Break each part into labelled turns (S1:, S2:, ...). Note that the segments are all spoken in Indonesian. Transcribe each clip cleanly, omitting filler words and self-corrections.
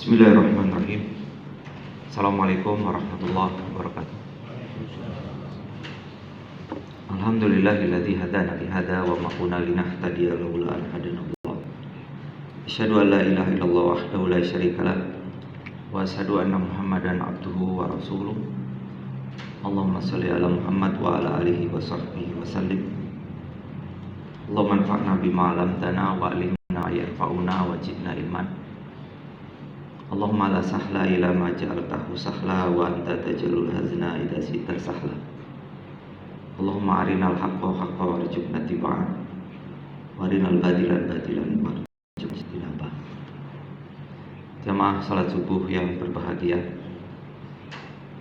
S1: Bismillahirrahmanirrahim. Assalamualaikum warahmatullahi wabarakatuh. Alhamdulillahilladzi hadana li hada wa ma kunna linahtadiya laula an hadana Allah. Asyhadu an la ilaha illallah wahdahu la syarika lah wa asyhadu anna Muhammadan abduhu wa rasuluh. Allahumma shalli ala Muhammad wa ala alihi wa sahbihi wa sallim. Allahumma anfa'na bima 'allamtana wa 'allimna ma yanfa'una wa zidna ilman. Allahumma la sahla ila ma ja'altahu sahla wa anta taj'alul hazna idza sita sahla. Allahumma arinal haqqa haqqan warzuqna ittiba'ah wa arinal batila batilan warzuqna ijtinabah. Jamaah salat subuh yang berbahagia,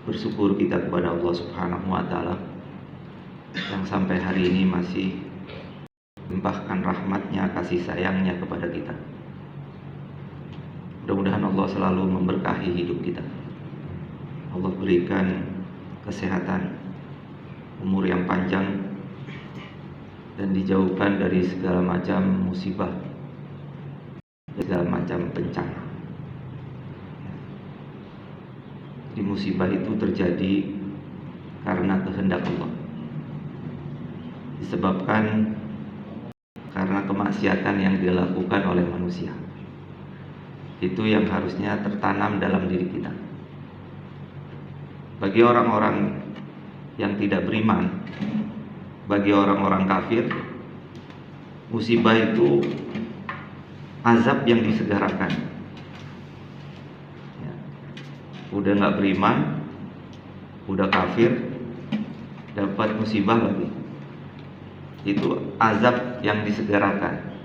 S1: bersyukur kita kepada Allah Subhanahu wa taala yang sampai hari ini masih melimpahkan rahmatnya, kasih sayangnya kepada kita. Mudah-mudahan Allah selalu memberkahi hidup kita. Allah berikan kesehatan, umur yang panjang, dan dijauhkan dari segala macam musibah, segala macam bencana. Di musibah itu terjadi karena kehendak Allah, disebabkan karena kemaksiatan yang dilakukan oleh manusia. Itu yang harusnya tertanam dalam diri kita. Bagi orang-orang yang tidak beriman, bagi orang-orang kafir, musibah itu azab yang disegerakan. Udah gak beriman, udah kafir, dapat musibah lagi. Itu azab yang disegerakan,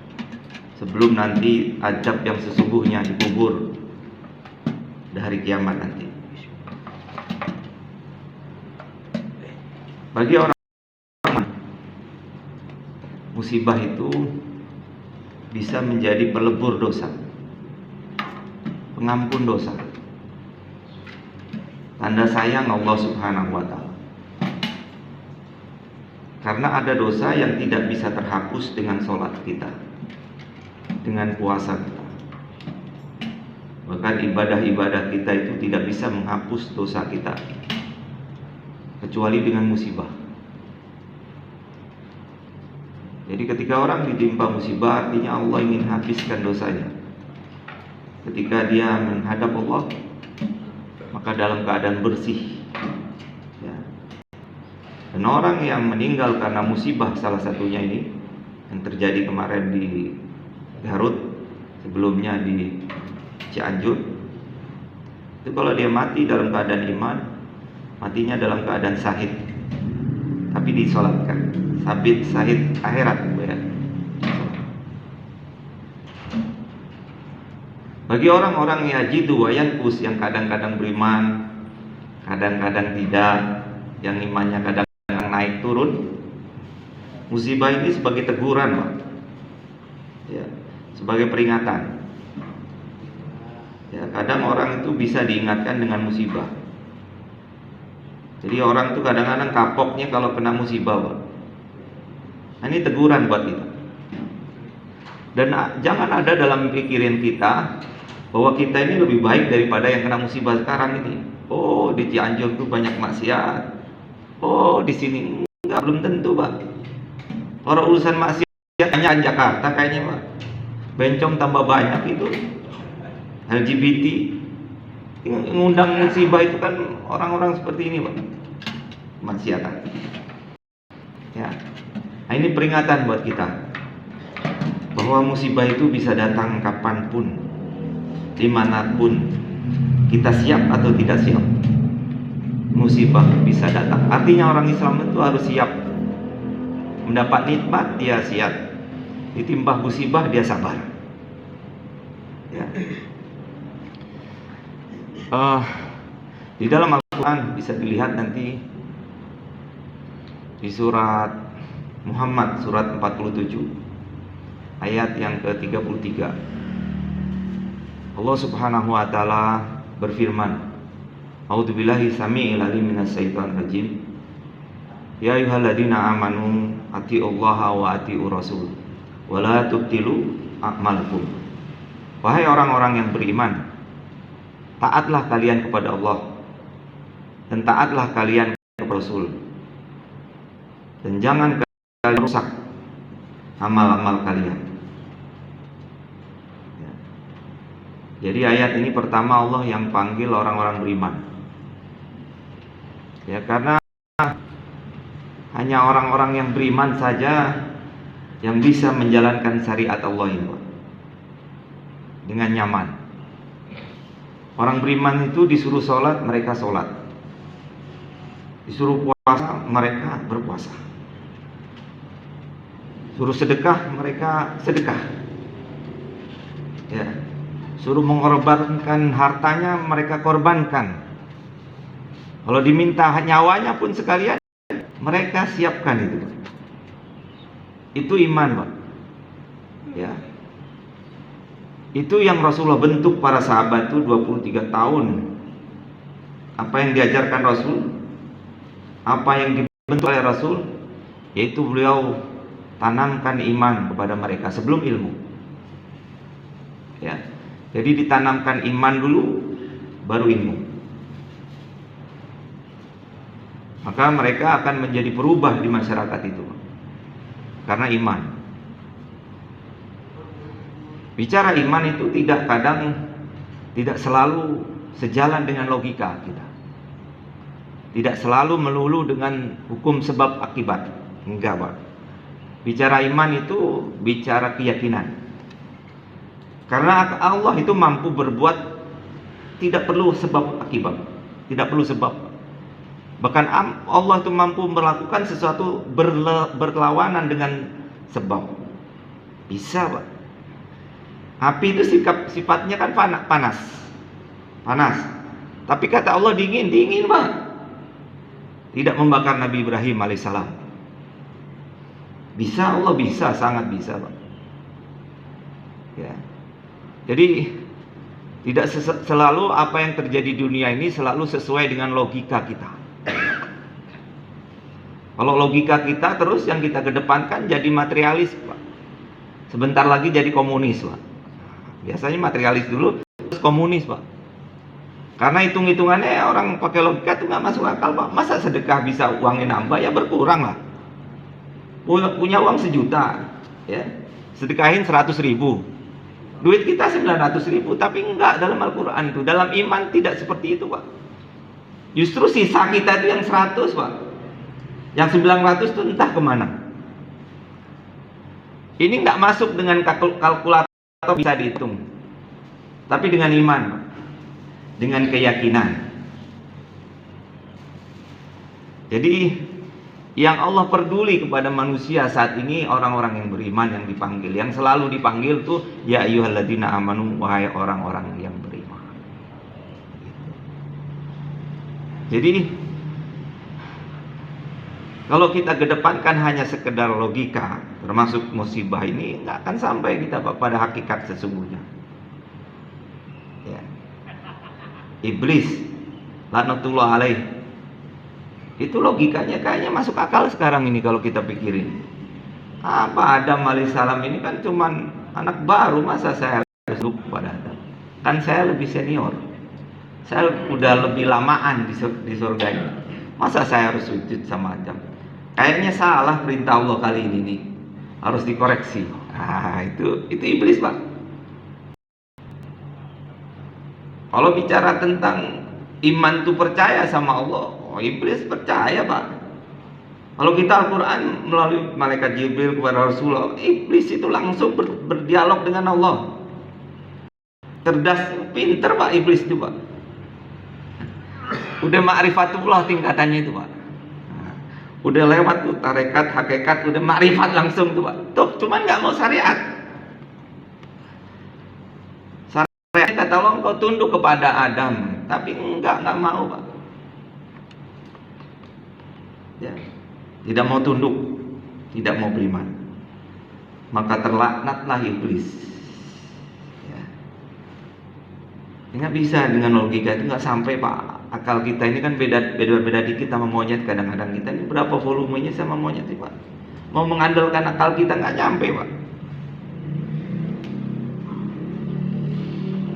S1: sebelum nanti azab yang sesungguhnya dikubur di hari kiamat nanti. Bagi orang, musibah itu bisa menjadi pelebur dosa, pengampun dosa, tanda sayang Allah Subhanahu wa taala. Karena ada dosa yang tidak bisa terhapus dengan sholat kita, dengan puasa kita. Bahkan ibadah-ibadah kita itu tidak bisa menghapus dosa kita, kecuali dengan musibah. Jadi ketika orang ditimpa musibah, artinya Allah ingin habiskan dosanya. Ketika dia menghadap Allah, maka dalam keadaan bersih. Dan orang yang meninggal karena musibah, salah satunya ini yang terjadi kemarin di Garut, sebelumnya di Cianjur, itu kalau dia mati dalam keadaan iman, matinya dalam keadaan syahid, tapi disolatkan. Sabit syahid akhirat, ya. Bagi orang-orang yang yajidu wa yanqus, yang kadang-kadang beriman, kadang-kadang tidak, yang imannya kadang naik turun, musibah ini sebagai teguran, Pak. Ya, sebagai peringatan. Ya, kadang orang itu bisa diingatkan dengan musibah. Jadi orang itu kadang-kadang kapoknya kalau kena musibah, Pak. Nah, ini teguran buat kita. Dan jangan ada dalam pikiran kita bahwa kita ini lebih baik daripada yang kena musibah sekarang ini. Oh, di Cianjur tuh banyak maksiat. Oh, di sini enggak, belum tentu, Pak. Orang urusan maksiat hanya Jakarta kayaknya, Pak. Bencong tambah banyak itu. LGBT ngundang musibah itu kan orang-orang seperti ini, Pak. Maksiatan. Ya. Nah, ini peringatan buat kita bahwa musibah itu bisa datang kapanpun, dimanapun, kita siap atau tidak siap, musibah bisa datang. Artinya orang Islam itu harus siap. Mendapat nikmat dia siap, ditimpa musibah dia sabar. Ya. Di dalam Al-Quran bisa dilihat nanti di surat Muhammad surat 47 ayat yang ke-33. Allah Subhanahu wa taala berfirman, A'udzubillahi samii'il 'aliim minasyaitonir rajim. Ya ayyuhalladzina amanu atiiullaha wa atiiur rasul wa la tubtilu a'malakum. Wahai orang-orang yang beriman, taatlah kalian kepada Allah dan taatlah kalian kepada Rasul, dan jangan kalian rusak amal-amal kalian. Ya. Jadi ayat ini pertama Allah yang panggil orang-orang beriman. Ya, karena hanya orang-orang yang beriman saja yang bisa menjalankan syariat Allah ini dengan nyaman. Orang beriman itu disuruh sholat, mereka sholat. Disuruh puasa, mereka berpuasa. Suruh sedekah, mereka sedekah. Ya. Suruh mengorbankan hartanya, mereka korbankan. Kalau diminta nyawanya pun sekalian, mereka siapkan itu. Itu iman, Pak. Ya. Itu yang Rasulullah bentuk para sahabat itu 23 tahun. Apa yang diajarkan Rasul, apa yang dibentuk oleh Rasul, yaitu beliau tanamkan iman kepada mereka sebelum ilmu. Ya. Jadi ditanamkan iman dulu, baru ilmu. Maka mereka akan menjadi perubah di masyarakat itu karena iman. Bicara iman itu tidak selalu sejalan dengan logika kita. Tidak selalu melulu dengan hukum sebab akibat. Enggak, Pak. Bicara iman itu bicara keyakinan. Karena Allah itu mampu berbuat tidak perlu sebab akibat. Tidak perlu sebab. Bahkan Allah itu mampu melakukan sesuatu berlawanan dengan sebab. Bisa, Pak. Api itu sifatnya kan panas. Tapi kata Allah dingin, Pak. Tidak membakar Nabi Ibrahim alaihissalam. Bisa, Allah bisa, sangat bisa, Pak. Ya. Jadi tidak selalu apa yang terjadi di dunia ini selalu sesuai dengan logika kita. Kalau logika kita terus yang kita kedepankan jadi materialis, Pak. Sebentar lagi jadi komunis, Pak. Biasanya materialis dulu, terus komunis, Pak. Karena hitung-hitungannya orang pakai logika itu nggak masuk akal, Pak. Masa sedekah bisa uangnya nambah, ya berkurang lah. Punya uang 1 juta, ya, sedekahin 100.000. Duit kita 900.000, tapi enggak dalam Al-Quran itu. Dalam iman tidak seperti itu, Pak. Justru sisa kita itu yang 100, Pak. Yang 900 itu entah kemana. Ini nggak masuk dengan kalkulator bisa dihitung. Tapi dengan iman, Pak. Dengan keyakinan. Jadi yang Allah peduli kepada manusia saat ini orang-orang yang beriman yang dipanggil. Yang selalu dipanggil tuh ya ayyuhalladzina amanu, wahai orang-orang yang beriman. Jadi kalau kita kedepankan hanya sekedar logika, termasuk musibah ini, nggak akan sampai kita pada hakikat sesungguhnya. Ya. Iblis, laknatullah alaih, itu logikanya kayaknya masuk akal sekarang ini kalau kita pikirin. Apa Adam alaihissalam ini kan cuman anak baru, masa saya harus sujud pada Adam? Kan saya lebih senior, saya udah lebih lamaan di surga ini. Masa saya harus sujud sama Adam? Kayaknya salah perintah Allah kali ini nih, harus dikoreksi. Itu iblis, Pak. Kalau bicara tentang iman itu percaya sama Allah, iblis percaya, Pak. Kalau kita Al-Quran melalui malaikat Jibril kepada Rasulullah, iblis itu langsung berdialog dengan Allah. Cerdas, pinter, Pak, iblis itu, Pak. Udah ma'rifatullah tingkatannya itu, Pak. Udah lewat tuh tarekat, hakikat, udah ma'rifat langsung tuh, Pak. Tuh, cuman nggak mau syariat. Syariat kata Allah, engkau tunduk kepada Adam, tapi enggak mau, Pak. Ya. Tidak mau tunduk, tidak mau beriman. Maka terlaknatlah iblis. Ya. Nggak bisa dengan logika itu, nggak sampai, Pak. Akal kita ini kan beda dikit sama monyet. Kadang-kadang kita ini berapa volumenya sama monyet sih, Pak. Mau mengandalkan akal kita nggak nyampe, Pak.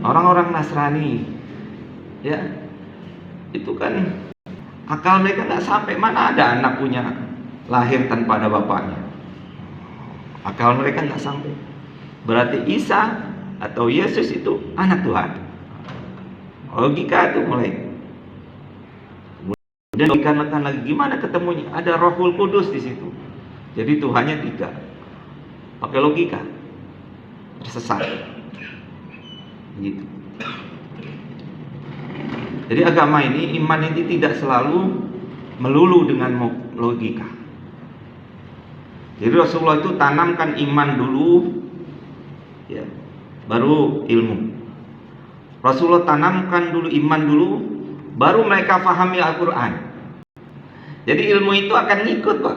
S1: Orang-orang Nasrani Ya, itu kan akal mereka nggak sampai. Mana ada anak punya lahir tanpa ada bapaknya? Akal mereka nggak sampai. Berarti Isa atau Yesus itu anak Tuhan. Logika itu mulai. Kemudian dikarenakan lagi gimana ketemunya? Ada Rohul Kudus di situ. Jadi Tuhannya 3. Pakai logika. Tersesat. Gitu. Jadi agama ini, iman ini tidak selalu melulu dengan logika. Jadi Rasulullah itu tanamkan iman dulu, ya, baru ilmu. Rasulullah tanamkan dulu iman dulu, baru mereka fahami Al-Quran. Jadi ilmu itu akan ngikut, Pak.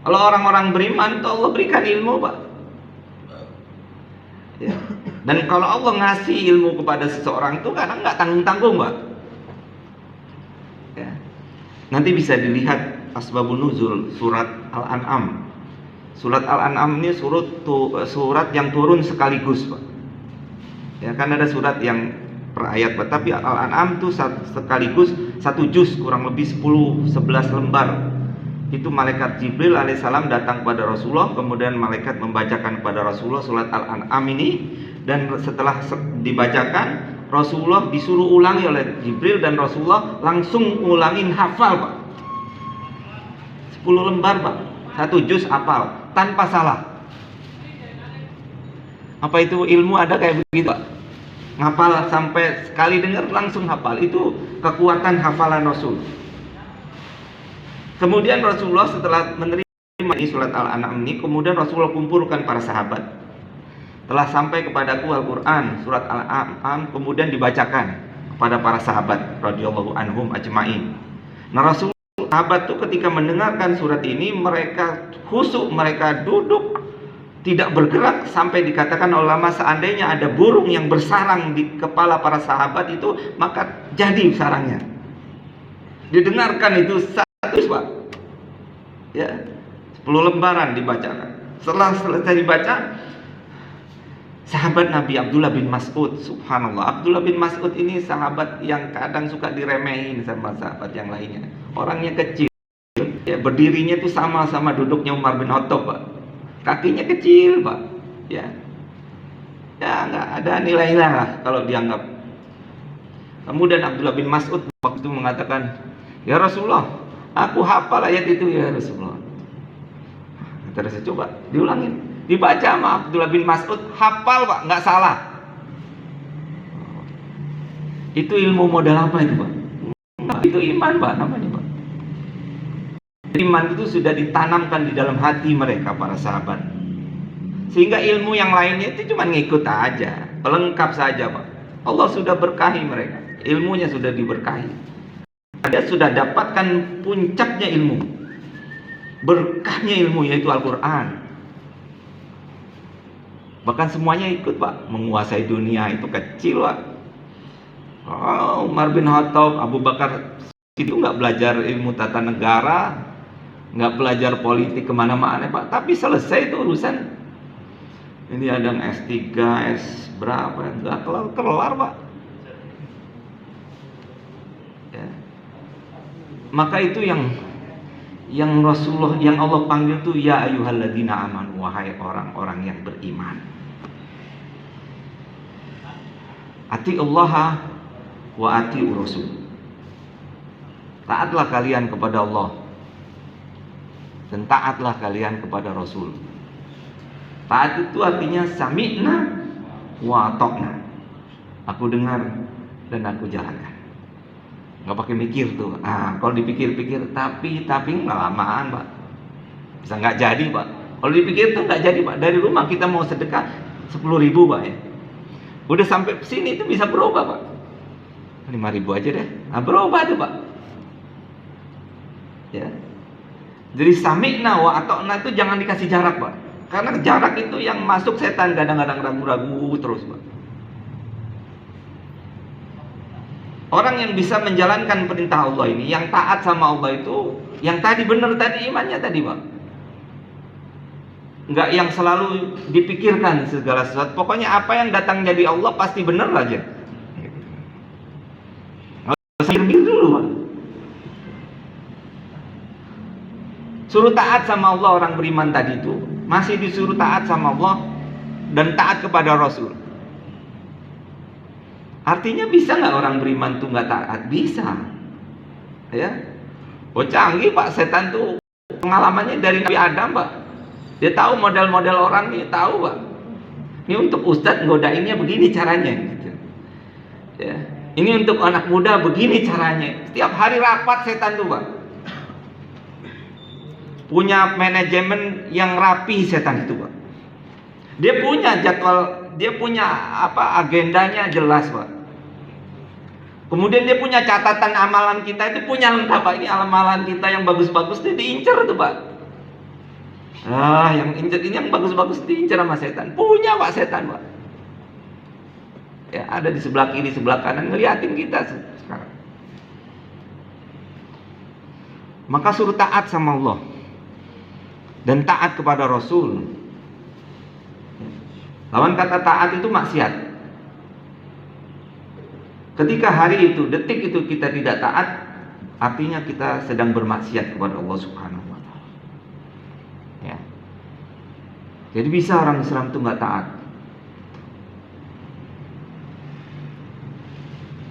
S1: Kalau orang-orang beriman itu Allah berikan ilmu, Pak. Ya. Dan kalau Allah ngasih ilmu kepada seseorang itu kadang nggak tanggung-tanggung, Pak. Ya. Nanti bisa dilihat asbabun nuzul surat Al-An'am. Surat Al-An'am ini surat yang turun sekaligus, Pak. Ya, kan ada surat yang per ayat, Pak. Tapi Al-An'am itu sekaligus satu juz, kurang lebih 10-11 lembar. Itu malaikat Jibril alaihissalam datang kepada Rasulullah, kemudian malaikat membacakan kepada Rasulullah surat Al-An'am ini, dan setelah dibacakan Rasulullah disuruh ulangi oleh Jibril, dan Rasulullah langsung ulangin, hafal, Pak. 10 lembar, Pak. Satu juz hafal tanpa salah. Apa itu ilmu ada kayak begitu, Pak? Ngapal sampai sekali dengar langsung hafal. Itu kekuatan hafalan Rasul. Kemudian Rasulullah setelah menerima surat Al-An'am ini, kemudian Rasulullah kumpulkan para sahabat. Telah sampai kepadaku Al-Quran surat Al-An'am, kemudian dibacakan kepada para sahabat radhiyallahu anhum ajmain. Nah, Rasul sahabat itu ketika mendengarkan surat ini, mereka khusyuk, mereka duduk tidak bergerak, sampai dikatakan ulama seandainya ada burung yang bersarang di kepala para sahabat itu, maka jadi sarangnya. Didengarkan itu satu, Pak. Ya, 10 lembaran dibacakan. Setelah selesai dibaca, sahabat Nabi Abdullah bin Mas'ud, subhanallah, Abdullah bin Mas'ud ini sahabat yang kadang suka diremehin sama sahabat yang lainnya. Orangnya kecil, ya, berdirinya itu sama-sama duduknya Umar bin Khattab, Pak. Kakinya kecil, Pak. Ya, nggak ada nilainya lah kalau dianggap. Kemudian Abdullah bin Mas'ud waktu itu mengatakan, ya Rasulullah, aku hafal ayat itu ya Rasulullah. Terus coba diulangin, dibaca sama Abdullah bin Mas'ud, hafal, Pak, nggak salah. Itu ilmu modal apa itu, Pak? Itu iman, Pak, namanya, Pak. Iman itu sudah ditanamkan di dalam hati mereka para sahabat, sehingga ilmu yang lainnya itu cuma ngikut aja, pelengkap saja, Pak. Allah sudah berkahi mereka, ilmunya sudah diberkahi. Dia sudah dapatkan puncaknya ilmu, berkahnya ilmu, yaitu Al-Quran. Bahkan semuanya ikut, Pak. Menguasai dunia itu kecil, Pak. Oh, Umar bin Khattab, Abu Bakar itu nggak belajar ilmu tata negara, nggak belajar politik kemana-mana, Pak. Tapi selesai itu urusan. Ini ada yang S3, S berapa, nggak kelar, Pak. Ya. Maka itu yang Rasulullah, yang Allah panggil tuh ya ayyuhalladzina amanu, wahai orang-orang yang beriman. Ati Allah wa ati Rasul. Taatlah kalian kepada Allah dan taatlah kalian kepada Rasul. Taat itu artinya sami'na wa ata'na. Aku dengar dan aku jalankan. Nggak pakai mikir tuh. Kalau dipikir-pikir tapi nggak lamaan, Pak. Bisa nggak jadi, Pak. Kalau dipikir tuh nggak jadi, Pak. Dari rumah kita mau sedekah 10.000, Pak, ya. Udah sampai sini itu bisa berubah, Pak. 5.000 aja deh. Berubah tuh, Pak. Ya. Jadi sami'na wa ata'na itu jangan dikasih jarak, Pak. Karena jarak itu yang masuk setan, kadang-kadang ragu-ragu terus, Pak. Orang yang bisa menjalankan perintah Allah ini, yang taat sama Allah itu, yang tadi benar tadi imannya tadi, Pak. Enggak yang selalu dipikirkan segala sesuatu. Pokoknya apa yang datang dari Allah pasti benar aja. mikir dulu, Pak. Suruh taat sama Allah orang beriman tadi itu, masih disuruh taat sama Allah dan taat kepada Rasul. Artinya bisa nggak orang beriman tuh nggak taat? Bisa, ya. Oh canggih Pak, setan tuh pengalamannya dari Nabi Adam, Pak. Dia tahu model-model orang nih, tahu Pak. Ini untuk ustadz ngodainnya begini caranya, gitu. Ya. Ini untuk anak muda begini caranya. Setiap hari rapat setan tuh Pak. Punya manajemen yang rapi setan itu Pak. Dia punya jadwal, dia punya agendanya jelas Pak. Kemudian dia punya catatan amalan kita itu punya lengkap Pak. Ini amalan kita yang bagus-bagus itu diincar tuh Pak. Yang incar ini yang bagus-bagus diincar sama setan. Punya Pak setan Pak. Ya, ada di sebelah kiri, sebelah kanan ngeliatin kita sekarang. Maka suruh taat sama Allah dan taat kepada Rasul. Lawan kata taat itu maksiat. Ketika hari itu, detik itu kita tidak taat, artinya kita sedang bermaksiat kepada Allah Subhanahu wa Ta'ala. Ya. Jadi bisa orang Islam itu nggak taat.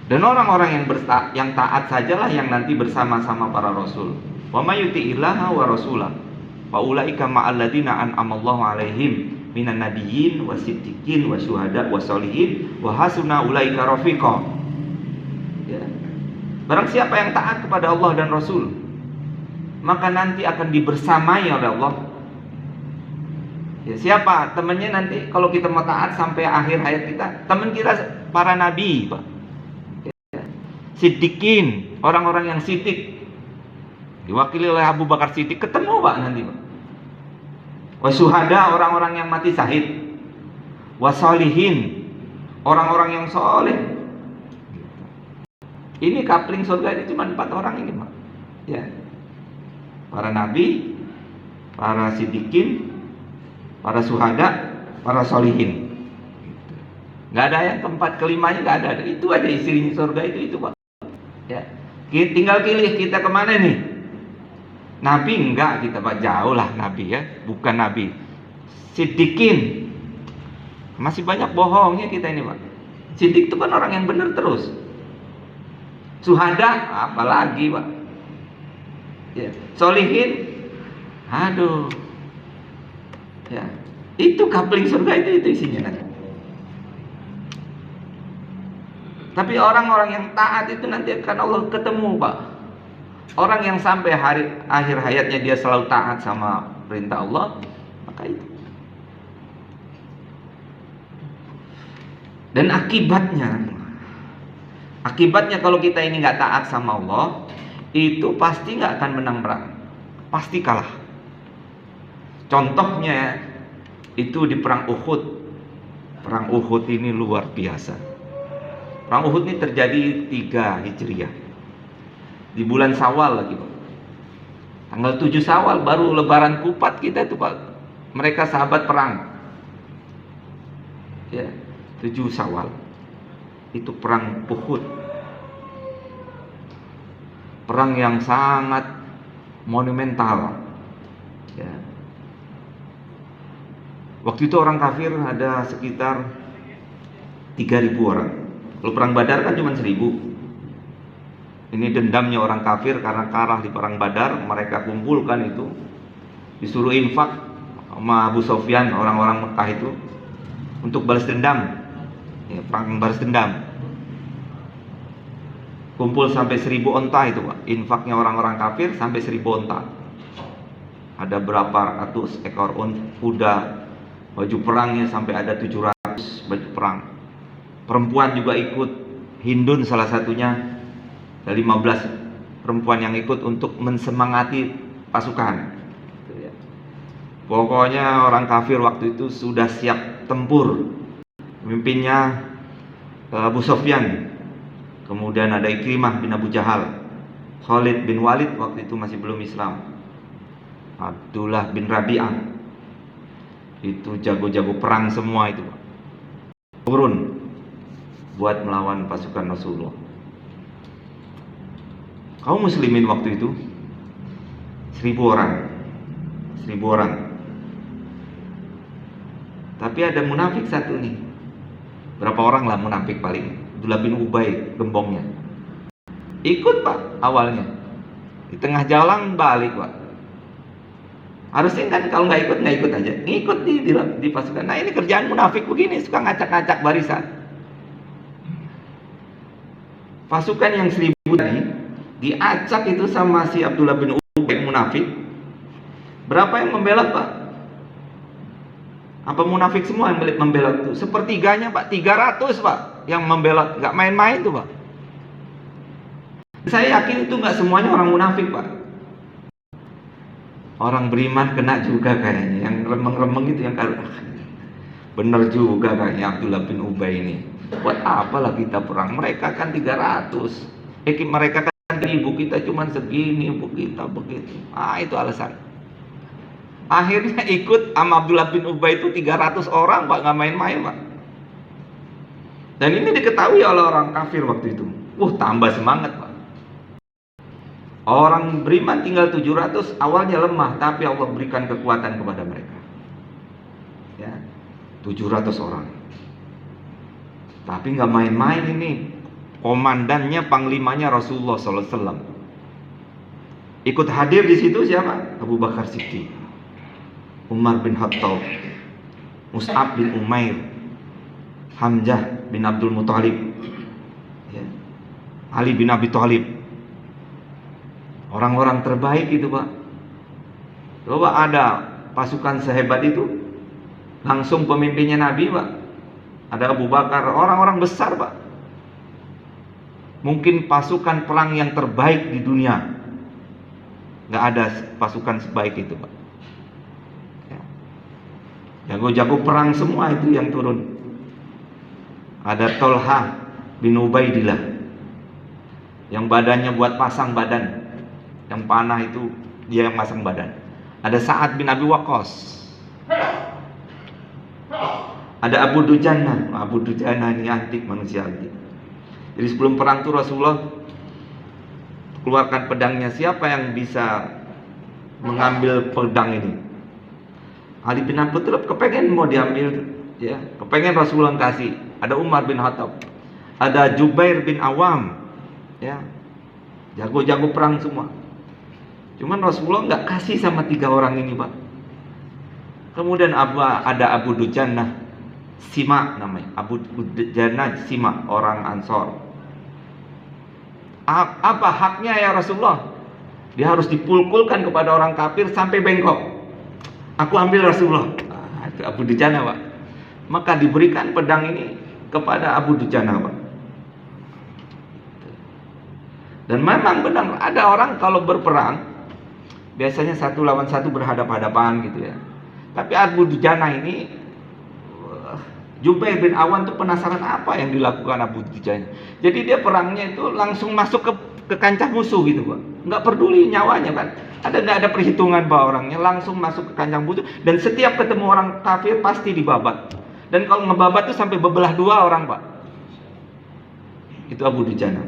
S1: Dan orang-orang yang taat sajalah yang nanti bersama-sama para Rasul. Wa may yuti'illaha wa rasulah faulaika ma'al ladzina an'amallahu 'alaihim minan nabiyyin wasiddiqin wasyuhada wassolihin wa hasuna ulaika rafiqa. Ya. Barang siapa yang taat kepada Allah dan Rasul, maka nanti akan dibersamai oleh Allah. Ya, siapa temannya nanti kalau kita mau taat sampai akhir hayat kita? Teman kita para nabi, Pak. Ya. Siddiqin, orang-orang yang siddiq. Diwakili oleh Abu Bakar Siddiq, ketemu Pak nanti Pak. Wasyuhada, orang-orang yang mati syahid. Wasolihin, orang-orang yang soleh. Ini kapling surga ini cuma 4 orang ini Pak. Ya. Para nabi, para siddiqin, para syuhada, para solihin. Nggak ada yang keempat, kelimanya nggak ada. Itu aja isinya surga itu Pak. Ya. Tinggal pilih kita kemana nih? Nabi enggak kita Pak, jauh lah Nabi ya, bukan Nabi. Siddiqin, masih banyak bohongnya kita ini Pak. Siddiq itu kan orang yang benar terus. Syuhada, apalagi Pak. Ya. Solihin, aduh. Ya, itu kapling surga itu isinya nanti. Tapi orang-orang yang taat itu nanti akan Allah ketemu Pak. Orang yang sampai akhir hayatnya dia selalu taat sama perintah Allah, maka itu. Dan akibatnya kalau kita ini nggak taat sama Allah, itu pasti nggak akan menang perang, pasti kalah. Contohnya itu di perang Uhud. Perang Uhud ini luar biasa. Perang Uhud ini terjadi 3 Hijriah. Di bulan Syawal lagi Pak. Tanggal 7 Syawal baru lebaran kupat kita itu Pak. Mereka sahabat perang. Ya, 7 Syawal. Itu perang Uhud. Perang yang sangat monumental. Ya. Waktu itu orang kafir ada sekitar 3.000 orang. Kalau perang Badar kan cuma 1.000. Ini dendamnya orang kafir karena kalah di perang Badar, mereka kumpulkan itu, disuruh infak sama Abu Sufyan, orang-orang Mekah itu, untuk balas dendam. Ya, perang balas dendam. Kumpul sampai 1.000 onta itu Pak. Infaknya orang-orang kafir sampai 1.000 onta. Ada berapa ratus ekor kuda, baju perangnya sampai ada 700 baju perang. Perempuan juga ikut, Hindun salah satunya. Ada 15 perempuan yang ikut untuk mensemangati pasukan. Pokoknya orang kafir waktu itu sudah siap tempur. Pemimpinnya Abu Sufyan. Kemudian ada Ikrimah bin Abu Jahal, Khalid bin Walid waktu itu masih belum Islam, Abdullah bin Rabi'ah. Itu jago-jago perang semua itu turun buat melawan pasukan Rasulullah. kaum muslimin waktu itu 1.000 orang. 1.000 orang. Tapi ada munafik satu nih. Berapa orang lah munafik paling? Abdullah bin Ubay, gembongnya. Ikut Pak awalnya. Di tengah jalan balik Pak. Harusnya kan kalau nggak ikut aja. Ngikut di pasukan. Nah ini kerjaan munafik begini, suka ngacak-ngacak barisan. Pasukan yang 1.000 tadi diacak itu sama si Abdullah bin Ubay munafik. Berapa yang membela Pak? Apa munafik semua yang membela itu? Sepertiganya Pak, 300 Pak yang membela, nggak main-main tuh Pak. Saya yakin itu nggak semuanya orang munafik Pak. Orang beriman kena juga kayaknya, yang remeng-remeng itu yang bener juga kayaknya Abdullah bin Ubay ini. Buat apalah kita perang? Mereka kan 300. Mereka kan 1.000, kita cuma segini, ibu kita begitu. Itu alasan. Akhirnya ikut sama Abdullah bin Ubay itu 300 orang Pak, nggak main-main Pak. Dan ini diketahui oleh orang kafir waktu itu. Tambah semangat Pak. Orang beriman tinggal 700, awalnya lemah, tapi Allah berikan kekuatan kepada mereka. Ya, 700 orang. Tapi nggak main-main ini. Komandannya, panglimanya Rasulullah SAW. Ikut hadir di situ siapa? Abu Bakar Siddiq, Umar bin Khattab, Mus'ab bin Umair, Hamzah bin Abdul Muthalib, ya, Ali bin Abi Thalib. Orang-orang terbaik itu Pak. Coba ada pasukan sehebat itu, langsung pemimpinnya Nabi Pak. Ada Abu Bakar, orang-orang besar Pak. Mungkin pasukan perang yang terbaik di dunia. Nggak ada pasukan sebaik itu Pak. Jago-jago perang semua itu yang turun. Ada Tolha bin Ubaidillah, yang badannya buat pasang badan, yang panah itu dia yang pasang badan. Ada Sa'ad bin Abi Waqqas. Ada Abu Dujana. Abu Dujana ini antik, manusia antik. Jadi sebelum perang itu Rasulullah keluarkan pedangnya. Siapa yang bisa mengambil pedang ini? Ali bin Abi Thalib kepengen mau diambil, ya, kepengen Rasulullah kasih. Ada Umar bin Khattab, ada Jubair bin Awam, ya, jago-jago perang semua. Cuman Rasulullah nggak kasih sama 3 orang ini Pak. Kemudian ada Abu Dujana Sima namanya, Abu Dujana Sima, orang Ansor. Apa haknya ya Rasulullah? Dia harus dipulkulkan kepada orang kafir sampai bengkok. Aku ambil Rasulullah. Itu Abu Dujana Pak. Maka diberikan pedang ini kepada Abu Dujana Pak. Dan memang benar ada orang kalau berperang biasanya 1 lawan 1 berhadapan-hadapan gitu ya. Tapi Abu Dujana ini, Jubair bin Awan tuh penasaran apa yang dilakukan Abu Dujana. Jadi dia perangnya itu langsung masuk ke kancah musuh gitu Pak. Nggak peduli nyawanya kan. Nggak ada perhitungan bahwa orangnya langsung masuk ke kancah musuh. Dan setiap ketemu orang kafir pasti dibabat. Dan kalau ngebabat tuh sampai bebelah 2 orang Pak. Itu Abu Dujana.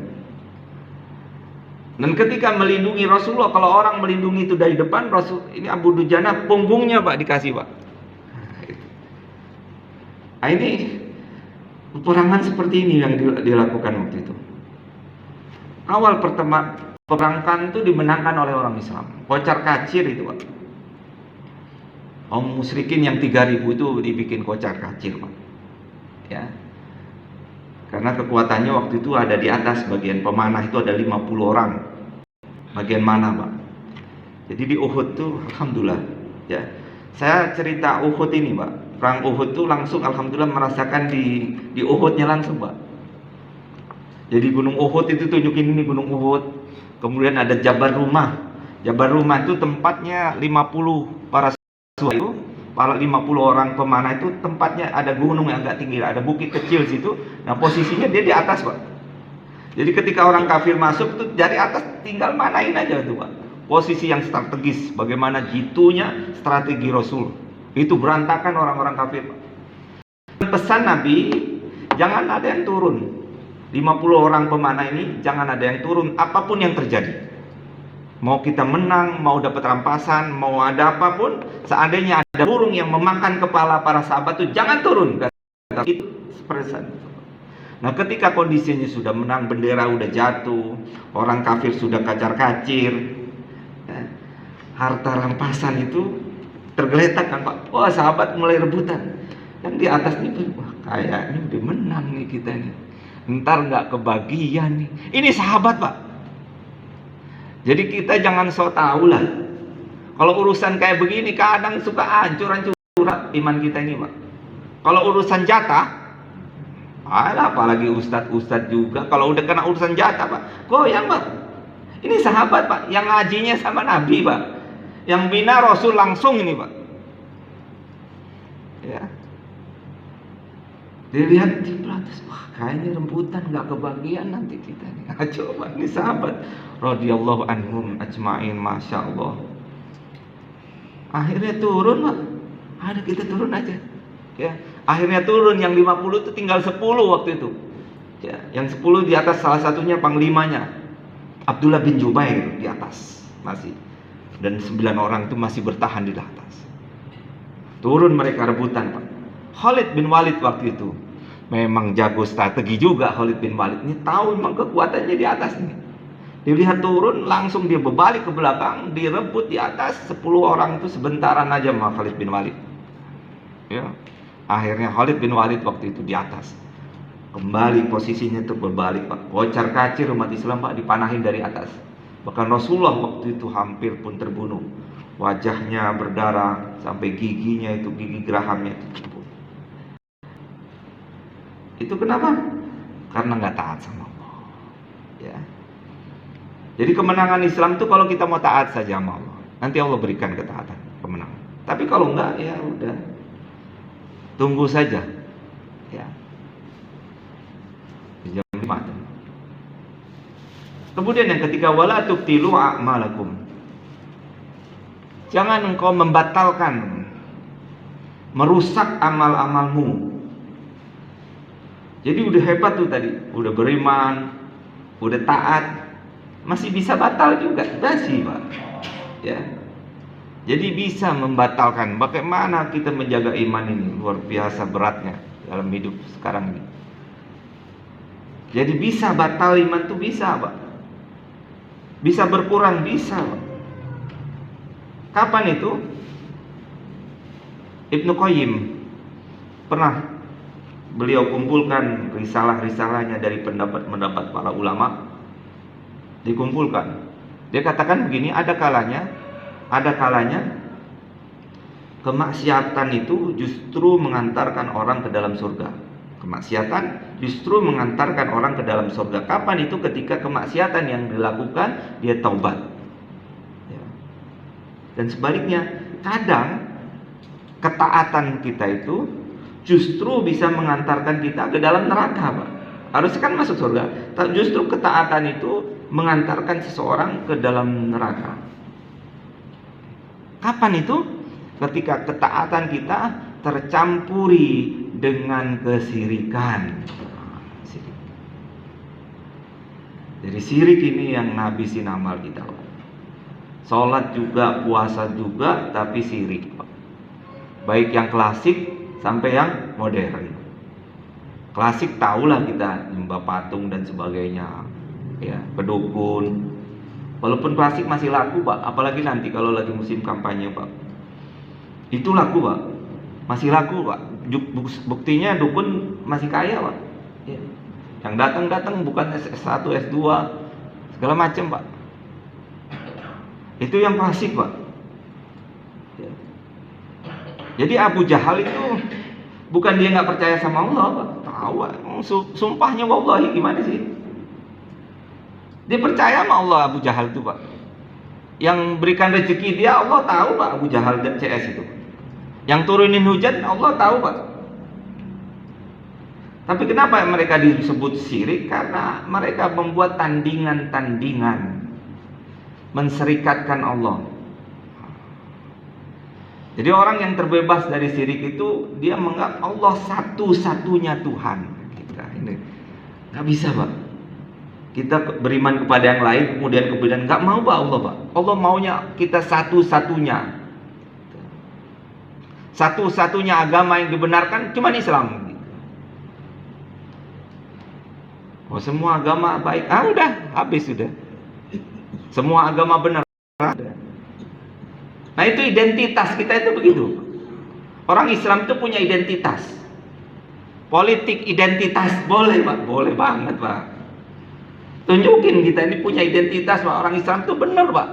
S1: Dan ketika melindungi Rasulullah, kalau orang melindungi itu dari depan, ini Abu Dujana punggungnya Pak dikasih Pak. Nah, ini peperangan seperti ini yang dilakukan waktu itu. Awal peperangan itu dimenangkan oleh orang Islam. Kocar kacir itu Pak. Kaum musyrikin yang 3.000 itu dibikin kocar kacir Pak. Ya. Karena kekuatannya waktu itu ada di atas, bagian pemanah itu ada 50 orang. Bagian mana Pak? Jadi di Uhud tuh alhamdulillah ya. Saya cerita Uhud ini Pak. Perang Uhud tuh langsung alhamdulillah merasakan di Uhudnya langsung Pak. Jadi gunung Uhud itu tunjukin ini gunung Uhud. Kemudian ada Jabal Rumah. Jabal Rumah itu tempatnya 50 para itu, para 50 orang pemanah itu tempatnya ada gunung yang agak tinggi, ada bukit kecil situ. Nah posisinya dia di atas Pak. Jadi ketika orang kafir masuk tuh dari atas tinggal manain aja tuh Pak. Posisi yang strategis, bagaimana gitunya strategi Rasul. Itu berantakan orang-orang kafir Pak. Pesan Nabi, jangan ada yang turun 50 orang pemanah ini jangan ada yang turun apapun yang terjadi. Mau kita menang, mau dapat rampasan, mau ada apapun, seandainya ada burung yang memakan kepala para sahabat itu jangan turun. Itu perasaan. Nah, ketika kondisinya sudah menang, bendera udah jatuh, orang kafir sudah kacar-kacir, harta rampasan itu tergeletak kan Pak. Wah, sahabat mulai rebutan. Yang di atas nih, wah kayaknya udah menang nih kita nih. Ntar nggak kebagian nih. Ini sahabat Pak. Jadi kita jangan sok tahu lah. Kalau urusan kayak begini kadang suka hancur-hancur iman kita ini Pak. Kalau urusan jatah, apalagi ustadz juga. Kalau udah kena urusan jatah Pak, goyang Pak. Ini sahabat Pak, yang ngajinya sama Nabi Pak, yang bina Rasul langsung ini Pak. Ya. Dilihat di pelatas, wah kayaknya rebutan nggak kebagian nanti kita nih. Coba ini sahabat radhiyallahu anhum ajmain, masya Allah. Akhirnya turun Pak, ada kita turun aja. Ya, akhirnya turun yang 50 itu tinggal 10 waktu itu. Ya, yang 10 di atas salah satunya panglimanya Abdullah bin Jubair di atas masih, dan 9 orang itu masih bertahan di atas. Turun mereka rebutan Pak. Khalid bin Walid waktu itu memang jago strategi juga. Khalid bin Walid ini tahu memang kekuatannya di atas nih. Dilihat turun langsung dia berbalik ke belakang, direbut di atas 10 orang itu sebentaran aja sama Khalid bin Walid. Ya. Akhirnya Khalid bin Walid waktu itu di atas. Kembali posisinya itu berbalik Pak. Kocar kacir umat Islam Pak, dipanahin dari atas. Bahkan Rasulullah waktu itu hampir pun terbunuh. Wajahnya berdarah sampai giginya itu, gigi gerahamnya itu terbunuh. Itu kenapa? Karena nggak taat sama Allah. Ya. Jadi kemenangan Islam itu kalau kita mau taat saja sama Allah, nanti Allah berikan ketaatan, kemenangan. Tapi kalau enggak, ya udah, tunggu saja. Ya. Jam 5. Kemudian yang ketiga, wala tubtilu a'malakum. Jangan engkau membatalkan, merusak amal-amalmu. Jadi udah hebat tuh tadi, udah beriman, udah taat, masih bisa batal juga, masih Pak. Ya. Jadi bisa membatalkan. Bagaimana kita menjaga iman ini luar biasa beratnya dalam hidup sekarang ini. Jadi bisa batal iman tuh bisa Pak. Bisa berkurang bisa Pak. Kapan itu? Ibnu Qayyim pernah beliau kumpulkan risalah-risalahnya dari pendapat-pendapat para ulama, dikumpulkan. Dia katakan begini, ada kalanya kemaksiatan itu justru mengantarkan orang ke dalam surga. Kemaksiatan justru mengantarkan orang ke dalam surga. Kapan itu? Ketika kemaksiatan yang dilakukan dia taubat. Ya. Dan sebaliknya, kadang ketaatan kita itu justru bisa mengantarkan kita ke dalam neraka, Pak. Harusnya kan masuk surga, tapi justru ketaatan itu mengantarkan seseorang ke dalam neraka. Kapan itu? Ketika ketaatan kita tercampuri dengan kesirikan. Jadi sirik ini yang ngabisin amal kita. Sholat juga, puasa juga, tapi sirik, Pak. Baik yang klasik sampai yang modern. Klasik tahulah kita nyembah patung dan sebagainya, ya, kedukun. Walaupun klasik masih laku Pak, apalagi nanti kalau lagi musim kampanye Pak, itu laku Pak, masih laku Pak. Buktinya dukun masih kaya Pak, ya. Yang datang bukan S1, S2 segala macam Pak. Itu yang klasik Pak, ya. Jadi Abu Jahal itu bukan dia nggak percaya sama Allah Pak, tahu Pak. Sumpahnya wallahi gimana sih? Dia percaya sama Allah Abu Jahal itu Pak. Yang berikan rezeki dia Allah tahu Pak, Abu Jahal dan CS itu. Yang turunin hujan Allah tahu Pak. Tapi kenapa mereka disebut syirik? Karena mereka membuat tandingan-tandingan, menserikatkan Allah. Jadi orang yang terbebas dari syirik itu dia menganggap Allah satu-satunya Tuhan. Ini Nggak bisa, Pak. Kita beriman kepada yang lain, kemudian nggak mau, Pak, Allah, Pak. Allah maunya kita satu-satunya. Satu-satunya agama yang dibenarkan cuma Islam. Oh, semua agama baik. Udah, habis sudah. Semua agama benar. Nah, itu identitas kita itu begitu. Orang Islam itu punya identitas. Politik identitas boleh, Pak, boleh banget, Pak. Tunjukin kita ini punya identitas, Pak. Orang Islam itu benar, Pak.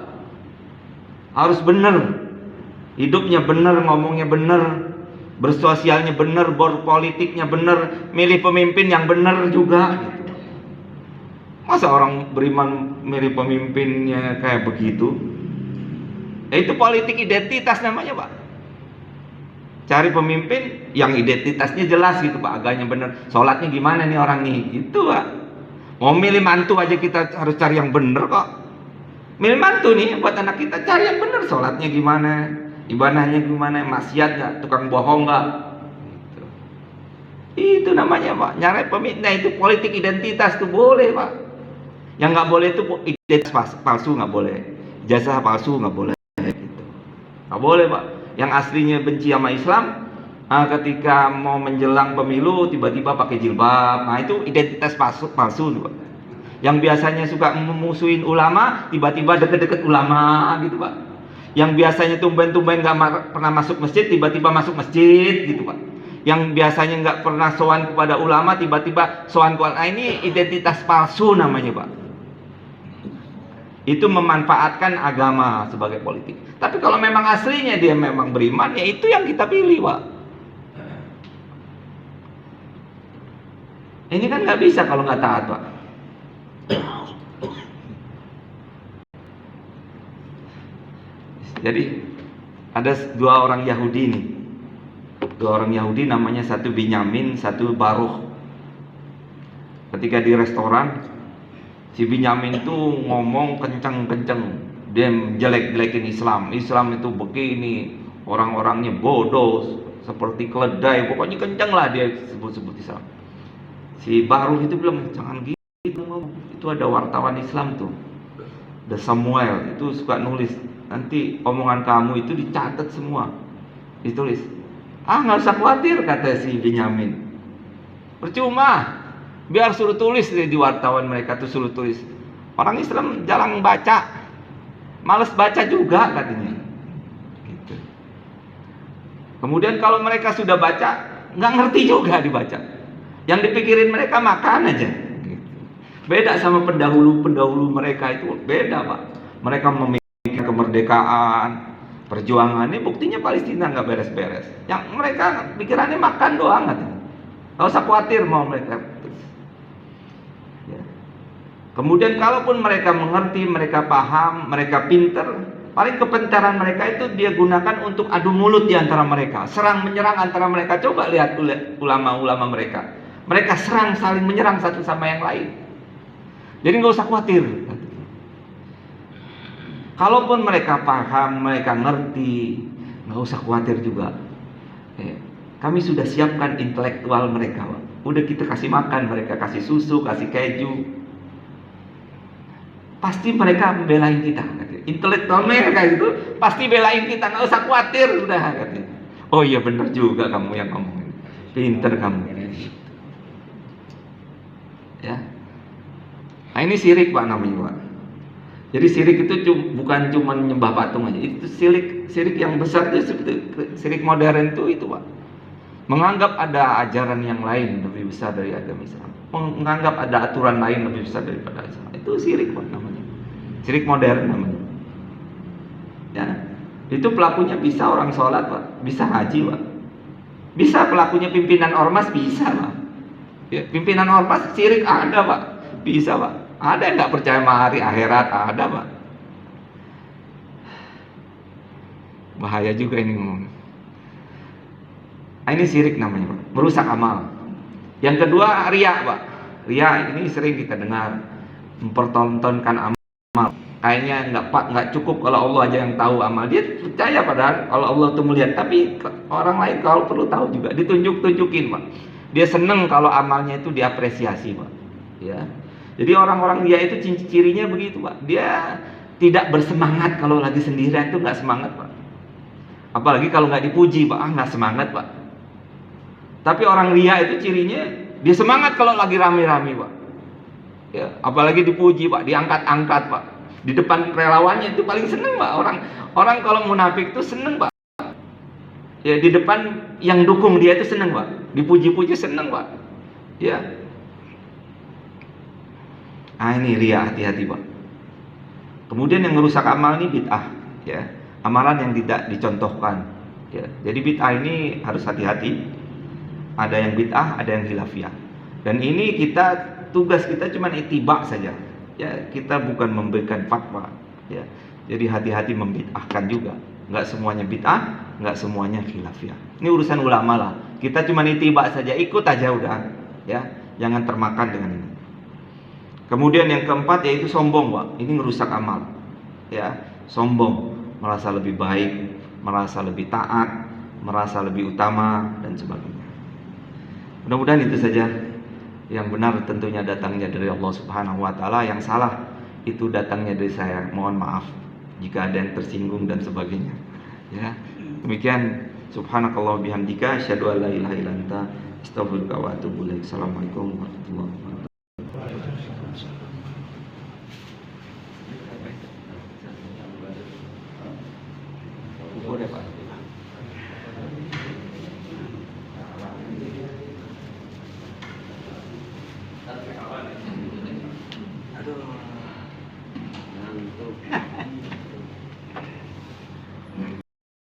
S1: Harus benar. Hidupnya benar, ngomongnya benar, bersosialnya benar, berpolitiknya benar, milih pemimpin yang benar juga. Masa orang beriman milih pemimpinnya kayak begitu? Itu politik identitas namanya, Pak. Cari pemimpin yang identitasnya jelas gitu, Pak. Agamanya benar, sholatnya gimana nih orang nih, gitu, Pak. Mau milih mantu aja kita harus cari yang benar kok. Milih mantu nih buat anak kita, cari yang benar, sholatnya gimana, ibadahnya gimana, maksiat gak, tukang bohong gak, gitu. Itu namanya, Pak, nyari pemimpin. Nah, itu politik identitas tuh boleh, Pak. Yang nggak boleh itu identitas palsu, nggak boleh. Jasa palsu nggak boleh, gitu. Nggak boleh, Pak. Yang aslinya benci sama Islam, ketika mau menjelang pemilu tiba-tiba pakai jilbab, nah itu identitas palsu, Pak. Yang biasanya suka memusuhin ulama tiba-tiba deket-deket ulama, gitu, Pak. Yang biasanya tumben-tumben nggak pernah masuk masjid tiba-tiba masuk masjid, gitu, Pak. Yang biasanya nggak pernah sowan kepada ulama tiba-tiba sowan kepada, nah ini identitas palsu namanya, Pak. Itu memanfaatkan agama sebagai politik. Tapi kalau memang aslinya dia memang beriman, ya itu yang kita pilih, Pak. Ini kan nggak bisa kalau nggak taat, Pak. Jadi ada dua orang Yahudi nih. Dua orang Yahudi namanya satu Binyamin, satu Baruch. Ketika di restoran, si Binyamin itu ngomong kenceng-kenceng. Dia jelek-jelekin Islam. Islam itu begini, orang-orangnya bodoh, seperti keledai. Pokoknya kenceng lah dia sebut-sebut Islam. Si Baruch itu bilang, jangan gitu ngomong. Itu ada wartawan Islam tuh, The Samuel, itu suka nulis. Nanti omongan kamu itu dicatat semua, ditulis. Nggak usah khawatir, kata si Binyamin. Percuma, biar suruh tulis di wartawan mereka tuh, suruh tulis. Orang Islam jarang baca, males baca juga katanya. Gitu. Kemudian kalau mereka sudah baca, nggak ngerti juga dibaca. Yang dipikirin mereka makan aja. Gitu. Beda sama pendahulu mereka itu, beda, Pak. Mereka memikirkan kemerdekaan, perjuangannya, buktinya Palestina nggak beres-beres. Yang mereka pikirannya makan doang katanya. Nggak usah khawatir mau mereka. Kemudian kalaupun mereka mengerti, mereka paham, mereka pinter, paling kepintaran mereka itu dia gunakan untuk adu mulut di antara mereka, serang menyerang antara mereka. Coba lihat ulama-ulama mereka, mereka serang, saling menyerang satu sama yang lain. Jadi nggak usah khawatir. Kalaupun mereka paham, mereka ngerti, nggak usah khawatir juga. Kami sudah siapkan intelektual mereka, Pak. Udah kita kasih makan mereka, kasih susu, kasih keju. Pasti mereka membelain kita, katanya. Intelektual mereka itu pasti belain kita, nggak usah khawatir, udah, katanya. Oh iya benar juga kamu yang ngomongin, pinter kamu. Ya, nah ini syirik, Pak, namanya, Pak. Jadi syirik itu bukan cuma menyembah patung aja, itu syirik yang besar itu syirik modern itu, Pak. Menganggap ada ajaran yang lain lebih besar dari agama Islam, menganggap ada aturan lain lebih besar daripada Islam, itu syirik, Pak, namanya. Syirik modern namanya. Ya, itu pelakunya bisa orang sholat, Pak, bisa haji, Pak, bisa pelakunya pimpinan ormas, bisa, Pak. Ya, pimpinan ormas syirik ada, Pak, bisa, Pak. Ada yang nggak percaya sama hari akhirat, ada, Pak. Bahaya juga ini ngomong. Nah, ini syirik namanya, Pak, merusak amal. Yang kedua, riya, Pak. Riya ini sering kita dengar, mempertontonkan amal. Kayaknya nggak cukup kalau Allah aja yang tahu amal. Dia percaya padahal kalau Allah tuh melihat, tapi orang lain kalau perlu tahu juga, ditunjukin, Pak. Dia seneng kalau amalnya itu diapresiasi, Pak. Ya. Jadi orang-orang ria itu cirinya begitu, Pak. Dia tidak bersemangat kalau lagi sendirian, itu nggak semangat, Pak. Apalagi kalau nggak dipuji, Pak, nggak semangat, Pak. Tapi orang ria itu cirinya dia semangat kalau lagi rame-rame, Pak. Ya, apalagi dipuji, Pak, diangkat-angkat, Pak. Di depan relawannya itu paling seneng, Pak. Orang kalau munafik itu seneng, Pak. Ya, di depan yang dukung dia itu seneng, Pak. Dipuji-puji seneng, Pak. Ya. Ini ria, hati-hati, Pak. Kemudian yang merusak amal ini bid'ah, ya. Amalan yang tidak dicontohkan, ya. Jadi bid'ah ini harus hati-hati. Ada yang bid'ah, ada yang khilafiyah. Dan ini tugas kita cuma ittiba saja. Ya, kita bukan memberikan fatwa, ya. Jadi hati-hati membid'ahkan juga. Enggak semuanya bid'ah, enggak semuanya khilafiyah. Ini urusan ulama lah. Kita cuma ittiba saja, ikut aja udah, ya. Jangan termakan dengan ini. Kemudian yang keempat yaitu sombong, Pak. Ini merusak amal. Ya, sombong, merasa lebih baik, merasa lebih taat, merasa lebih utama dan sebagainya. Mudah-mudahan itu saja. Yang benar tentunya datangnya dari Allah Subhanahu wa taala, yang salah itu datangnya dari saya. Mohon maaf jika ada yang tersinggung dan sebagainya. Ya. Demikian, subhanakallah bihamdika asyhadu an la ilaha illa anta astaghfiruka wa atubu ilaik. Assalamualaikum warahmatullahi wabarakatuh. Boleh, Pak. Aduh, ngantuk.